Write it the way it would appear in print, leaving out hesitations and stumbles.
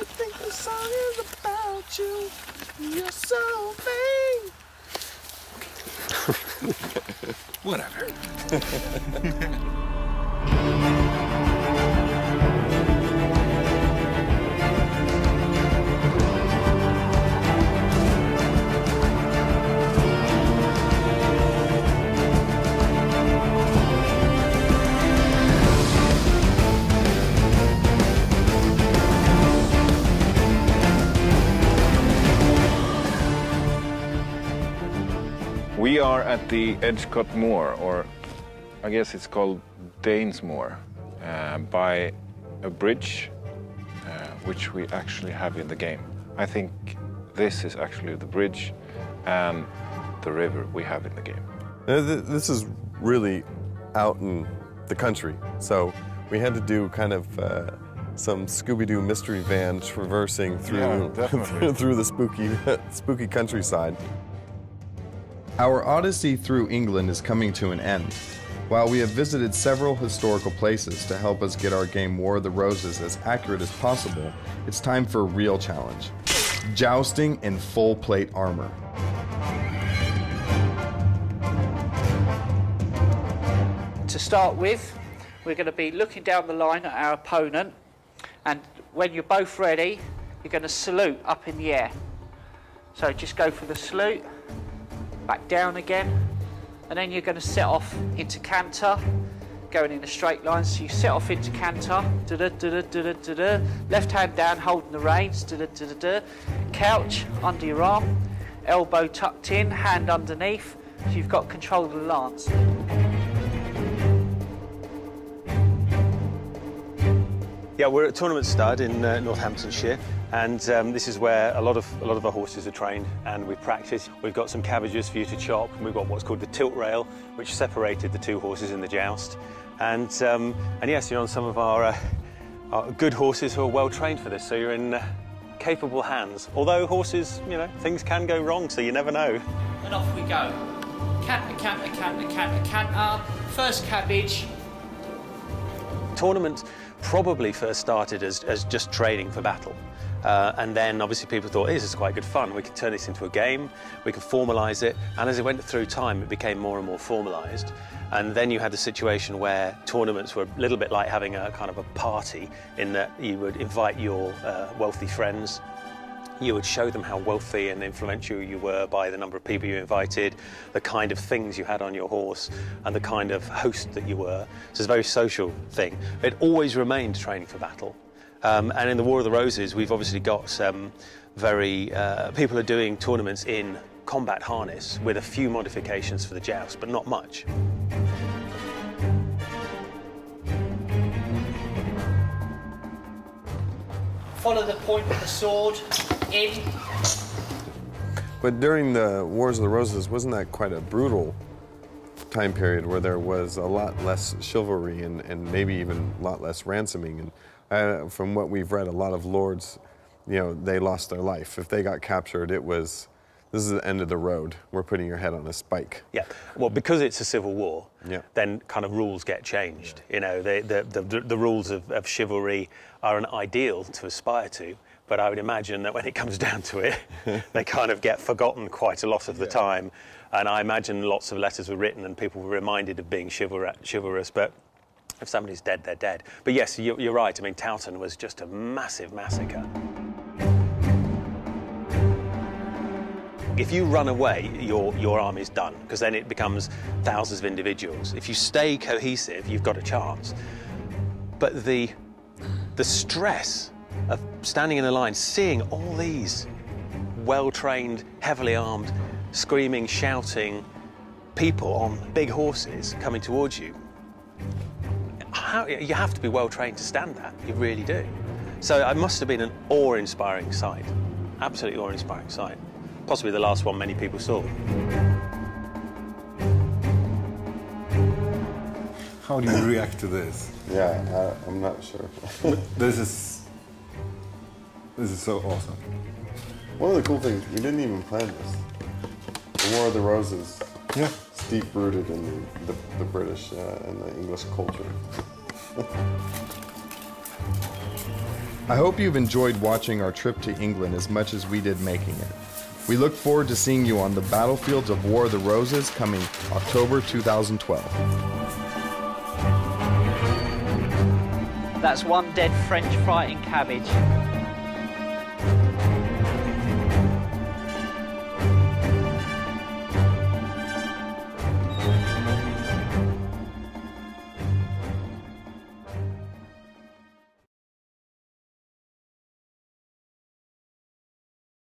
think the song is about you. You're so vain. Whatever. We are at the Edgecote Moor, or I guess it's called Danes Moor, by a bridge, which we actually have in the game. I think this is actually the bridge and the river we have in the game. This is really out in the country, so we had to do kind of some Scooby-Doo mystery van traversing through, through the spooky countryside. Our odyssey through England is coming to an end. While we have visited several historical places to help us get our game War of the Roses as accurate as possible, it's time for a real challenge. Jousting in full plate armor. To start with, we're going to be looking down the line at our opponent, and when you're both ready, you're going to salute up in the air. So just go for the salute. Back down again, and then you're going to set off into canter, going in a straight line. So you set off into canter, left hand down, holding the reins, couch under your arm, elbow tucked in, hand underneath, so you've got control of the lance. Yeah, we're at Tournament Stud in Northamptonshire, and this is where a lot of our horses are trained, and we practice. We've got some cabbages for you to chop, and we've got what's called the tilt rail, which separated the two horses in the joust. And yes, you're on some of our good horses who are well trained for this, so you're in capable hands. Although horses, you know, things can go wrong, so you never know. And off we go. Canter, canter, canter, canter, canter. First cabbage. Tournament probably first started as just training for battle. And then obviously people thought, hey, this is quite good fun. We can turn this into a game, we can formalise it. And as it went through time, it became more and more formalised. And then you had the situation where tournaments were a little bit like having a kind of a party, in that you would invite your wealthy friends. You would show them how wealthy and influential you were by the number of people you invited, the kind of things you had on your horse, and the kind of host that you were. So it's a very social thing. It always remained training for battle. And in the War of the Roses, we've obviously got people are doing tournaments in combat harness with a few modifications for the joust, but not much. Follow the point of the sword, in. But during the Wars of the Roses, wasn't that quite a brutal time period where there was a lot less chivalry and maybe even a lot less ransoming? And from what we've read, a lot of lords, you know, they lost their life. If they got captured, it was, this is the end of the road. We're putting your head on a spike. Yeah, well, because it's a civil war, yeah, then kind of rules get changed. Yeah. You know, the rules of chivalry are an ideal to aspire to, but I would imagine that when it comes down to it, they kind of get forgotten quite a lot of the time. And I imagine lots of letters were written and people were reminded of being chivalrous, but if somebody's dead, they're dead. But yes, you're right. I mean, Towton was just a massive massacre. If you run away, your army's done, because then it becomes thousands of individuals. If you stay cohesive, you've got a chance. But the stress of standing in a line, seeing all these well-trained, heavily armed, screaming, shouting people on big horses coming towards you, you have to be well-trained to stand that. You really do. So it must have been an awe-inspiring sight, absolutely awe-inspiring sight. Possibly the last one many people saw. How do you react to this? Yeah, I'm not sure. This is so awesome. One of the cool things, we didn't even plan this. The War of the Roses. Yeah. It's deep-rooted in the British and the English culture. I hope you've enjoyed watching our trip to England as much as we did making it. We look forward to seeing you on the battlefields of War of the Roses coming October 2012. That's one dead French fighting cabbage.